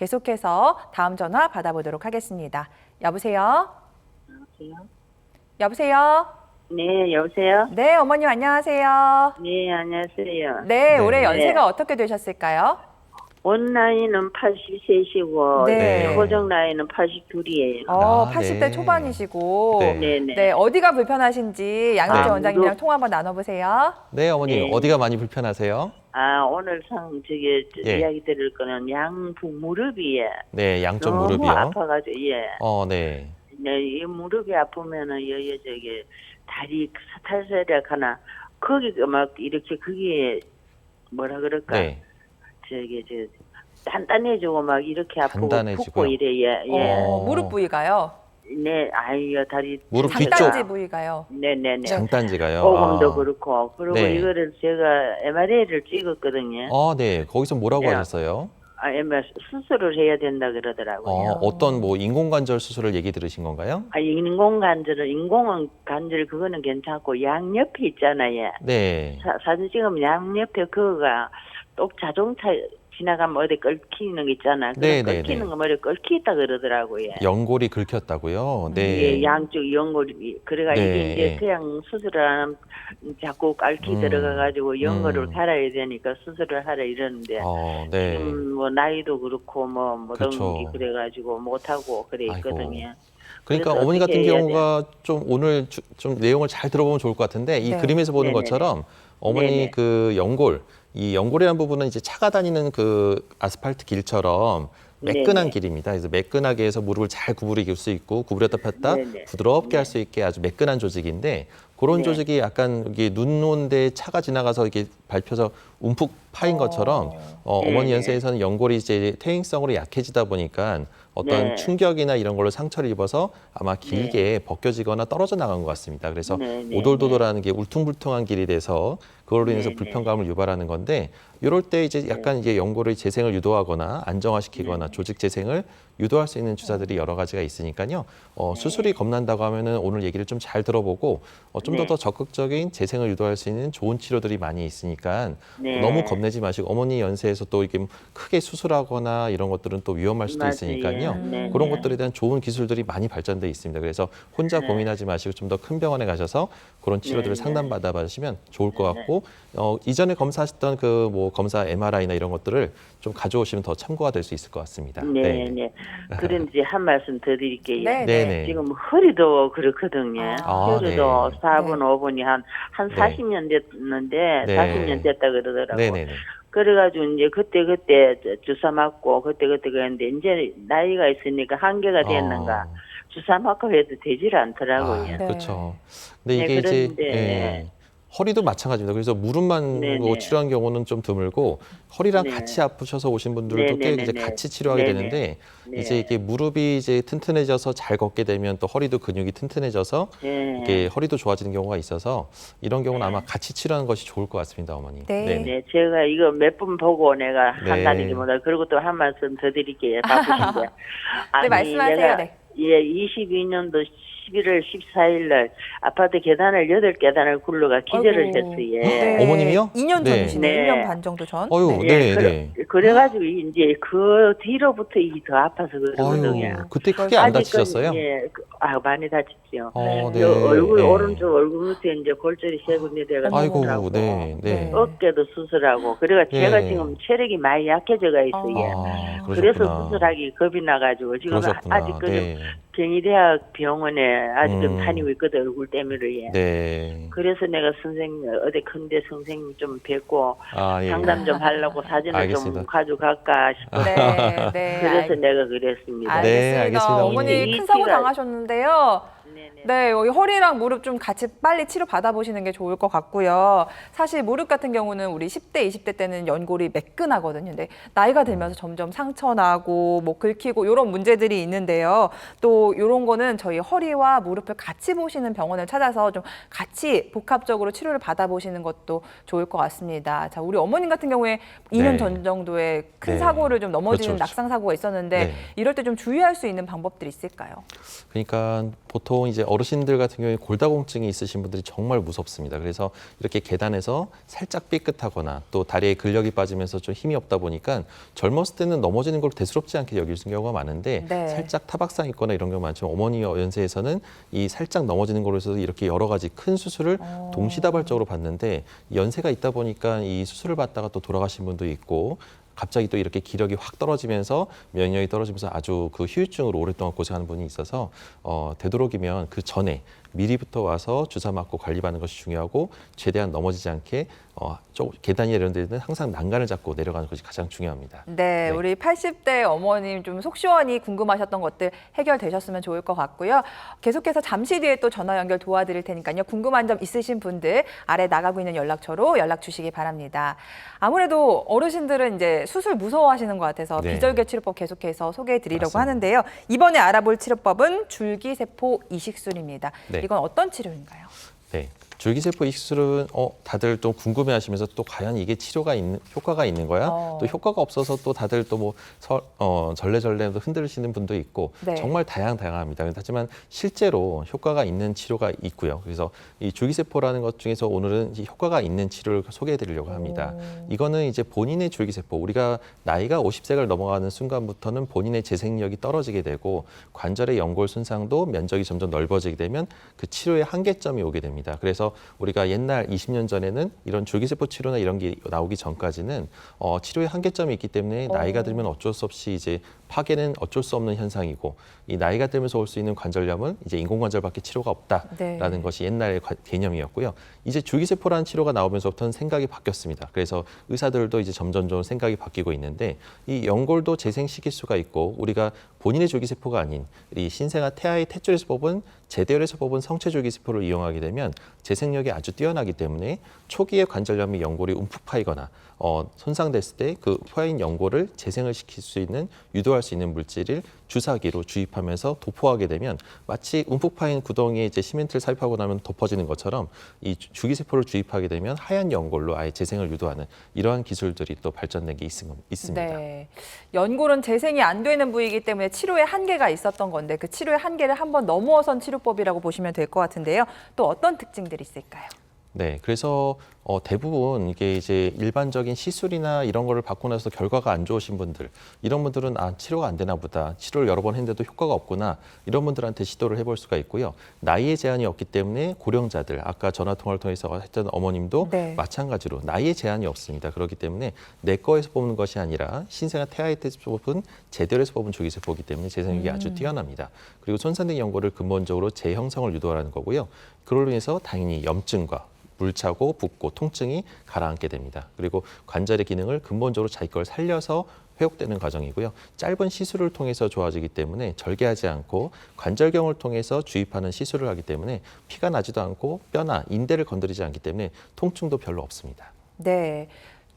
계속해서 다음 전화 받아보도록 하겠습니다. 여보세요? 여보세요? 네, 여보세요? 네, 어머님 안녕하세요. 네, 안녕하세요. 네, 네. 올해 연세가 네. 어떻게 되셨을까요? 온 나이는 83이고, 네. 초정 나이는 82이에요. 80대 네. 초반이시고. 네. 네네. 네, 어디가 불편하신지 양현재 네. 원장님이랑 통화 한번 나눠보세요. 네, 어머니 네. 어디가 많이 불편하세요? 오늘 예. 이야기 드릴 거는 양부 무릎이, 네, 양쪽 너무 무릎이요. 아파가지고, 예. 네. 네, 이 무릎이 아프면은, 다리 탈세력 하나, 거기가 막 이렇게, 그게, 뭐라 그럴까? 네. 단단해지고 막 이렇게 아프고 단단해지고요. 붓고 이래, 예. 무릎 부위가요? 네, 다리. 무릎 뒤쪽. 장단지 부위가요? 네네네. 장단지가요. 오금도 그렇고. 그리고 네. 이거를 제가 MRA를 찍었거든요. 네. 거기서 뭐라고 네. 하셨어요? MRI 수술을 해야 된다 그러더라고요. 어떤 뭐 인공관절 수술을 얘기 들으신 건가요? 인공관절 그거는 괜찮고 양옆에 있잖아요. 네. 사진 찍으면 양옆에 그거가 똑 자동차 지나가면 어디 끓기는 거 있잖아. 네, 그거 네, 끓기는 네. 거 머리 끓기다 그러더라고요. 연골이 긁혔다고요? 네. 예, 양쪽 연골이 그래가 네, 이게 이제 예. 그냥 수술을 하면 자꾸 깔기 들어가가지고 연골을 갈아야 되니까 수술을 하라 이러는데 네. 지금 뭐 나이도 그렇고 뭐 그렇죠. 모든 게 그래가지고 못하고 그래 아이고. 있거든요. 그러니까 그래서 어머니 같은 어떻게 해야 경우가 좀 오늘 좀 내용을 잘 들어보면 좋을 것 같은데 이 네. 그림에서 보는 네네네. 것처럼 어머니 네네. 그 연골, 이 연골이라는 부분은 이제 차가 다니는 그 아스팔트 길처럼 매끈한 네네. 길입니다. 그래서 매끈하게 해서 무릎을 잘 구부릴 수 있고 구부렸다 폈다 네네. 부드럽게 네. 할 수 있게 아주 매끈한 조직인데 그런 네. 조직이 약간 이게 눈 오는데 차가 지나가서 이렇게 밟혀서 움푹 파인 것처럼 어머니 네. 연세에서는 연골이 이제 퇴행성으로 약해지다 보니까 어떤 네. 충격이나 이런 걸로 상처를 입어서 아마 길게 벗겨지거나 떨어져 나간 것 같습니다. 그래서 네, 네, 오돌도돌하는 게 울퉁불퉁한 길이 돼서 그걸로 인해서 네, 네. 불편감을 유발하는 건데 이럴 때 이제 약간 이제 연골의 재생을 유도하거나 안정화시키거나 네. 조직 재생을 유도할 수 있는 주사들이 여러 가지가 있으니까요. 수술이 겁난다고 하면은 오늘 얘기를 좀 잘 들어보고 좀 네. 더 적극적인 재생을 유도할 수 있는 좋은 치료들이 많이 있으니까 네. 너무 겁내지 마시고 어머니 연세에서 또 이게 크게 수술하거나 이런 것들은 또 위험할 수도 맞아요. 있으니까요. 네, 그런 네. 것들에 대한 좋은 기술들이 많이 발전돼 있습니다. 그래서 혼자 네. 고민하지 마시고 좀 더 큰 병원에 가셔서 그런 치료들을 네, 네. 상담받아 보시면 좋을 것 같고 이전에 검사하셨던 그 뭐 검사 MRI나 이런 것들을 좀 가져오시면 더 참고가 될 수 있을 것 같습니다. 네. 그런지 한 말씀 더 드릴게요. 네. 네네. 지금 허리도 그렇거든요. 허리도 네. 4분, 5분이 한 네. 40년 됐는데, 네. 40년 됐다 그러더라고. 네네네. 그래가지고 이제 그때 주사 맞고 그때 그랬는데 이제 나이가 있으니까 한계가 됐는가. 주사 맞고 해도 되질 않더라고요. 네. 그렇죠. 근데 네, 이게 이제 그런데 허리도 마찬가지입니다. 그래서 무릎만 네네. 뭐 치료한 경우는 좀 드물고 허리랑 네. 같이 아프셔서 오신 분들도 꽤 이제 네네네네. 같이 치료하게 네네. 되는데 네. 이제 이게 무릎이 이제 튼튼해져서 잘 걷게 되면 또 허리도 근육이 튼튼해져서 네. 이게 허리도 좋아지는 경우가 있어서 이런 경우는 아마 같이 치료하는 것이 좋을 것 같습니다, 어머니. 네. 네네. 네, 제가 이거 몇 분 보고 내가 네. 한다니기보다 그리고 또 한 말씀 더 드릴게요. 바쁘신데. 네, 말씀하세요. 내가 네. 22년도 11월 14일 날 아파트 계단을 8계단을 굴러가 기절을 아이고. 했어요. 네. 어머님이요? 2년 네. 전이시네요. 네. 1년 반 정도 전. 어유, 예, 네. 그래가지고 이제 그 뒤로부터 이게 더 아파서 그러거든요. 아유, 그때 크게 안 다치셨어요? 예, 많이 다쳤죠. 네. 얼굴, 네. 오른쪽 얼굴 밑에 이제 골절이 세 군데 돼가지고 아이고, 수술하고, 네. 네. 어깨도 수술하고, 그래가 제가 예. 지금 체력이 많이 약해져가 있어요. 그래서 그러셨구나. 수술하기 겁이 나가지고 지금 그러셨구나. 아직 네. 경희대학 병원에 아직은 음. 다니고 있거든, 얼굴 때문에. 네. 그래서 내가 어디 큰데 선생님 좀 뵙고 예. 상담 좀 하려고 사진을 알겠습니다. 좀 가져갈까 싶어. 네. 네. 그래서 내가 그랬습니다. 네, 알겠습니다, 어머니 어머니. 큰 사고 이티가- 당하셨는데요. 네네. 네, 여기 허리랑 무릎 좀 같이 빨리 치료 받아보시는 게 좋을 것 같고요. 사실 무릎 같은 경우는 우리 10대, 20대 때는 연골이 매끈하거든요. 근데 나이가 들면서 점점 상처 나고 뭐 긁히고 이런 문제들이 있는데요. 또 이런 거는 저희 허리와 무릎을 같이 보시는 병원을 찾아서 좀 같이 복합적으로 치료를 받아보시는 것도 좋을 것 같습니다. 자, 우리 어머님 같은 경우에 2년 네. 전 정도에 큰 네. 사고를 좀 넘어지는 그렇죠, 그렇죠. 낙상 사고가 있었는데 네. 이럴 때 좀 주의할 수 있는 방법들이 있을까요? 그러니까 보통 보통 이제 어르신들 같은 경우에 골다공증이 있으신 분들이 정말 무섭습니다. 그래서 이렇게 계단에서 살짝 삐끗하거나 또 다리에 근력이 빠지면서 좀 힘이 없다 보니까 젊었을 때는 넘어지는 걸 대수롭지 않게 여기는 경우가 많은데 네. 살짝 타박상 있거나 이런 경우 많지만 어머니 연세에서는 이 살짝 넘어지는 걸로 해서 이렇게 여러 가지 큰 수술을 동시다발적으로 받는데 연세가 있다 보니까 이 수술을 받다가 또 돌아가신 분도 있고 갑자기 또 이렇게 기력이 확 떨어지면서 면역력이 떨어지면서 아주 그 후유증으로 오랫동안 고생하는 분이 있어서 되도록이면 그 전에 미리부터 와서 주사 맞고 관리받는 것이 중요하고 최대한 넘어지지 않게 계단이나 이런 데는 항상 난간을 잡고 내려가는 것이 가장 중요합니다. 네, 우리 80대 어머님 좀 속 시원히 궁금하셨던 것들 해결되셨으면 좋을 것 같고요. 계속해서 잠시 뒤에 또 전화 연결 도와드릴 테니까요. 궁금한 점 있으신 분들 아래 나가고 있는 연락처로 연락 주시기 바랍니다. 아무래도 어르신들은 이제 수술 무서워하시는 것 같아서 네. 비절개 치료법 계속해서 소개해 드리려고 맞습니다. 하는데요. 이번에 알아볼 치료법은 줄기세포 이식술입니다. 네. 이건 어떤 치료인가요? 네. 줄기세포 이식술은 다들 또 궁금해하시면서 또 과연 이게 효과가 있는 거야? 또 효과가 없어서 또 다들 또 뭐 절레절레 흔들리시는 분도 있고 네. 정말 다양합니다. 하지만 실제로 효과가 있는 치료가 있고요. 그래서 이 줄기세포라는 것 중에서 오늘은 이 효과가 있는 치료를 소개해드리려고 합니다. 이거는 이제 본인의 줄기세포, 우리가 나이가 50세를 넘어가는 순간부터는 본인의 재생력이 떨어지게 되고 관절의 연골 손상도 면적이 점점 넓어지게 되면 그 치료의 한계점이 오게 됩니다. 그래서 우리가 옛날 20년 전에는 이런 줄기세포 치료나 이런 게 나오기 전까지는 치료의 한계점이 있기 때문에 나이가 들면 어쩔 수 없이 이제 파괴는 어쩔 수 없는 현상이고 이 나이가 들면서 올 수 있는 관절염은 이제 인공관절밖에 치료가 없다라는 네. 것이 옛날의 개념이었고요. 이제 줄기세포라는 치료가 나오면서부터는 생각이 바뀌었습니다. 그래서 의사들도 이제 점점 생각이 바뀌고 있는데 이 연골도 재생시킬 수가 있고 우리가 본인의 줄기세포가 아닌 이 신생아 태아의 탯줄에서 뽑은 제대열에서 뽑은 성체 줄기세포를 이용하게 되면 재생력이 아주 뛰어나기 때문에 초기에 관절염이 연골이 움푹 파이거나 손상됐을 때 그 파인 연골을 재생을 시킬 수 있는 유도할 수 있는 물질을 주사기로 주입하면서 도포하게 되면 마치 움푹 파인 구덩이에 이제 시멘트를 삽입하고 나면 덮어지는 것처럼 이 줄기세포를 주입하게 되면 하얀 연골로 아예 재생을 유도하는 이러한 기술들이 또 발전된 게 있습니다. 네. 연골은 재생이 안 되는 부위이기 때문에 치료의 한계가 있었던 건데 그 치료의 한계를 한번 넘어선 치료법이라고 보시면 될 것 같은데요. 또 어떤 특징들이 있을까요? 네, 그래서 대부분 이게 이제 일반적인 시술이나 이런 거를 받고 나서 결과가 안 좋으신 분들, 이런 분들은 치료가 안 되나 보다, 치료를 여러 번 했는데도 효과가 없구나, 이런 분들한테 시도를 해볼 수가 있고요. 나이의 제한이 없기 때문에 고령자들, 아까 전화 통화를 통해서 했던 어머님도 네. 마찬가지로 나이의 제한이 없습니다. 그렇기 때문에 내 거에서 뽑는 것이 아니라 신생아 태아의 때에서 뽑은 제대로에서 뽑은 줄기세포이기 때문에 재생력이 아주 뛰어납니다. 그리고 손상된 연골을 근본적으로 재형성을 유도하는 거고요. 그걸로 인해서 당연히 염증과 물차고 붓고 통증이 가라앉게 됩니다. 그리고 관절의 기능을 근본적으로 자기 걸 살려서 회복되는 과정이고요. 짧은 시술을 통해서 좋아지기 때문에 절개하지 않고 관절경을 통해서 주입하는 시술을 하기 때문에 피가 나지도 않고 뼈나 인대를 건드리지 않기 때문에 통증도 별로 없습니다. 네.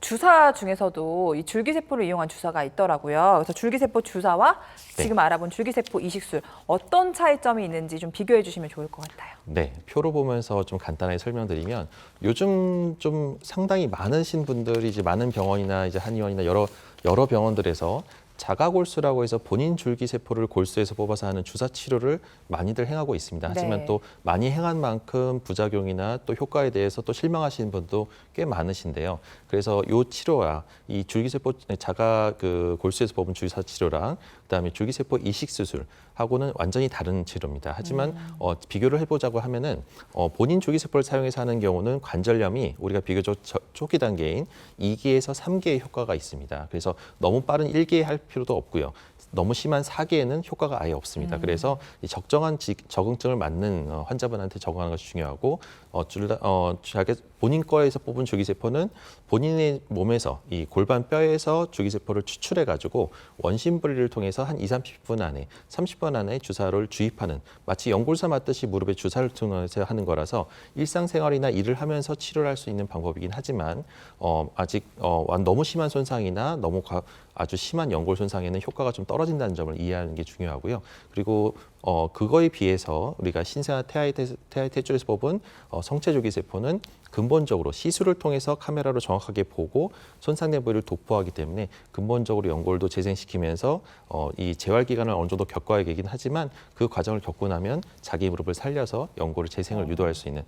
주사 중에서도 이 줄기세포를 이용한 주사가 있더라고요. 그래서 줄기세포 주사와 네. 지금 알아본 줄기세포 이식술 어떤 차이점이 있는지 좀 비교해 주시면 좋을 것 같아요. 네, 표로 보면서 좀 간단하게 설명드리면 요즘 좀 상당히 많으신 분들이 이제 많은 병원이나 이제 한의원이나 여러 병원들에서 자가골수라고 해서 본인 줄기세포를 골수에서 뽑아서 하는 주사 치료를 많이들 행하고 있습니다. 하지만 네. 또 많이 행한 만큼 부작용이나 또 효과에 대해서 또 실망하시는 분도 꽤 많으신데요. 그래서 이 치료와 이 줄기세포 자가 골수에서 뽑은 주사 치료랑 그다음에 줄기세포 이식 수술하고는 완전히 다른 치료입니다. 하지만 비교를 해보자고 하면은 본인 줄기세포를 사용해서 하는 경우는 관절염이 우리가 비교적 초기 단계인 2기에서 3기의 효과가 있습니다. 그래서 너무 빠른 1기에 할 필요도 없고요. 너무 심한 4기에는 효과가 아예 없습니다. 그래서 이 적정한 적응증을 맞는 환자분한테 적응하는 것이 중요하고 자기 본인 거에서 뽑은 줄기세포는 본인의 몸에서 이 골반 뼈에서 줄기세포를 추출해 가지고 원심 분리를 통해서 한 30분 안에 주사를 주입하는 마치 연골사 맞듯이 무릎에 주사를 통해서 하는 거라서 일상생활이나 일을 하면서 치료를 할 수 있는 방법이긴 하지만 아직 너무 심한 손상이나 아주 심한 연골 손상에는 효과가 좀 떨어진다는 점을 이해하는 게 중요하고요. 그리고 그거에 비해서 우리가 신생아 태아의 탯줄에서 뽑은 성체 줄기세포는 근본적으로 시술을 통해서 카메라로 정확하게 보고 손상된 부위를 도포하기 때문에 근본적으로 연골도 재생시키면서 이 재활 기간을 어느 정도 겪어야 되긴 하지만 그 과정을 겪고 나면 자기 무릎을 살려서 연골의 재생을 유도할 수 있는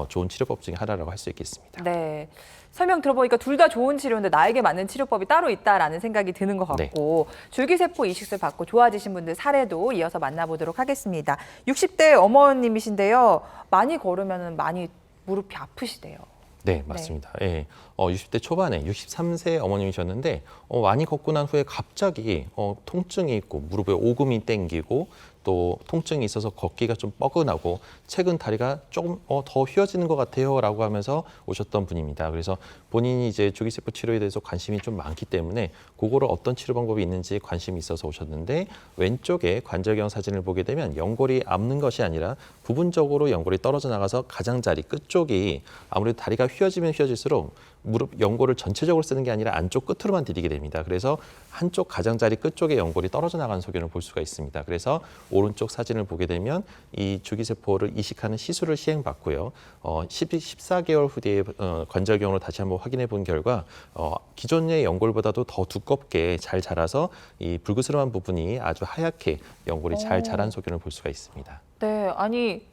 좋은 치료법 중에 하나라고 할 수 있겠습니다. 네. 설명 들어보니까 둘 다 좋은 치료인데 나에게 맞는 치료법이 따로 있다라는 생각이 드는 것 같고 줄기세포 이식술 받고 좋아지신 분들 사례도 이어서 만나보도록 하겠습니다. 60대 어머님이신데요. 많이 걸으면 많이 무릎이 아프시대요. 네, 맞습니다. 예. 60대 초반에 63세 어머님이셨는데 많이 걷고 난 후에 갑자기 통증이 있고 무릎에 오금이 땡기고 또 통증이 있어서 걷기가 좀 뻐근하고 최근 다리가 조금 더 휘어지는 것 같아요라고 하면서 오셨던 분입니다. 그래서 본인이 이제 줄기세포 치료에 대해서 관심이 좀 많기 때문에 그거를 어떤 치료 방법이 있는지 관심이 있어서 오셨는데 왼쪽에 관절경 사진을 보게 되면 연골이 앞는 것이 아니라 부분적으로 연골이 떨어져 나가서 가장자리 끝쪽이 아무래도 다리가 휘어지면 휘어질수록 무릎 연골을 전체적으로 쓰는 게 아니라 안쪽 끝으로만 디디게 됩니다. 그래서 한쪽 가장자리 끝쪽에 연골이 떨어져 나가는 소견을 볼 수가 있습니다. 그래서 오른쪽 사진을 보게 되면 이 줄기세포를 이식하는 시술을 시행받고요. 14개월 후에 관절경으로 다시 한번 확인해 본 결과 기존의 연골보다도 더 두껍게 잘 자라서 이 불그스름한 부분이 아주 하얗게 연골이 잘 자란 소견을 볼 수가 있습니다. 네, 아니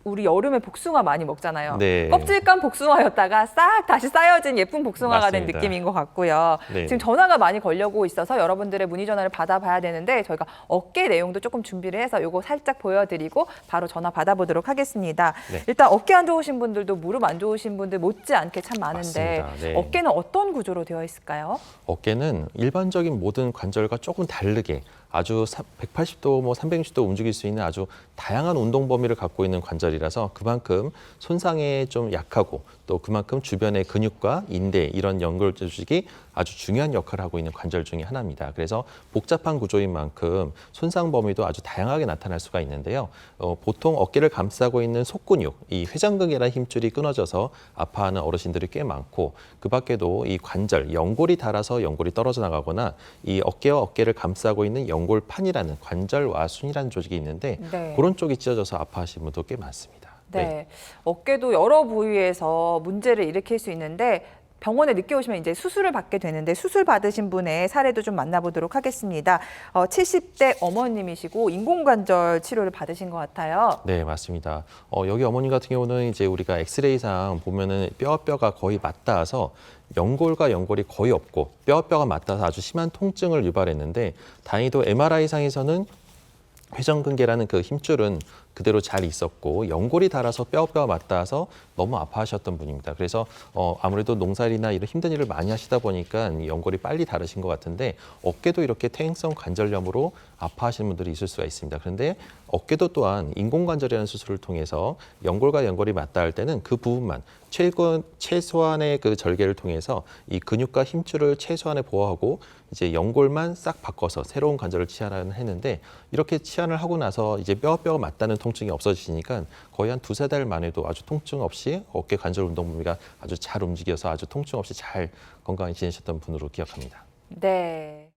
우리 여름에 복숭아 많이 먹잖아요. 네. 껍질 깐 복숭아였다가 싹 다시 쌓여진 예쁜 복숭아가 된 맞습니다. 느낌인 것 같고요. 네. 지금 전화가 많이 걸려고 있어서 여러분들의 문의 전화를 받아봐야 되는데 저희가 어깨 내용도 조금 준비를 해서 이거 살짝 보여드리고 바로 전화 받아보도록 하겠습니다. 네. 일단 어깨 안 좋으신 분들도 무릎 안 좋으신 분들 못지않게 참 많은데 맞습니다. 네. 어깨는 어떤 구조로 되어 있을까요? 어깨는 일반적인 모든 관절과 조금 다르게 아주 180도, 360도 움직일 수 있는 아주 다양한 운동 범위를 갖고 있는 관절이라서 그만큼 손상에 좀 약하고 또 그만큼 주변의 근육과 인대 이런 연골 조직이 아주 중요한 역할을 하고 있는 관절 중에 하나입니다. 그래서 복잡한 구조인 만큼 손상 범위도 아주 다양하게 나타날 수가 있는데요. 보통 어깨를 감싸고 있는 속근육, 이 회전근개라는 힘줄이 끊어져서 아파하는 어르신들이 꽤 많고 그 밖에도 이 관절, 연골이 닳아서 연골이 떨어져 나가거나 이 어깨와 어깨를 감싸고 있는 연골판이라는 관절와순이라는 조직이 있는데 네. 그런 쪽이 찢어져서 아파하시는 분도 꽤 많습니다. 네. 어깨도 여러 부위에서 문제를 일으킬 수 있는데 병원에 늦게 오시면 이제 수술을 받게 되는데 수술 받으신 분의 사례도 좀 만나보도록 하겠습니다. 70대 어머님이시고 인공관절 치료를 받으신 것 같아요. 네, 맞습니다. 여기 어머님 같은 경우는 이제 우리가 엑스레이상 보면은 뼈가 거의 맞닿아서 연골과 연골이 거의 없고 뼈가 맞닿아서 아주 심한 통증을 유발했는데 다행히도 MRI상에서는 회전근개라는 그 힘줄은 그대로 잘 있었고 연골이 닳아서 뼈가 맞닿아서 너무 아파하셨던 분입니다. 그래서 아무래도 농사일이나 이런 힘든 일을 많이 하시다 보니까 이 연골이 빨리 닳으신 것 같은데 어깨도 이렇게 퇴행성 관절염으로 아파하시는 분들이 있을 수가 있습니다. 그런데 어깨도 또한 인공관절이라는 수술을 통해서 연골과 연골이 맞닿을 때는 그 부분만 최소한의 그 절개를 통해서 이 근육과 힘줄을 최소한에 보호하고 이제 연골만 싹 바꿔서 새로운 관절을 치환을 했는데 이렇게 치환을 하고 나서 이제 뼈가 맞닿는 통증이 없어지니까 거의 한 2-3달 만에도 아주 통증 없이 어깨 관절 운동 범위가 아주 잘 움직여서 아주 통증 없이 잘 건강히 지내셨던 분으로 기억합니다. 네.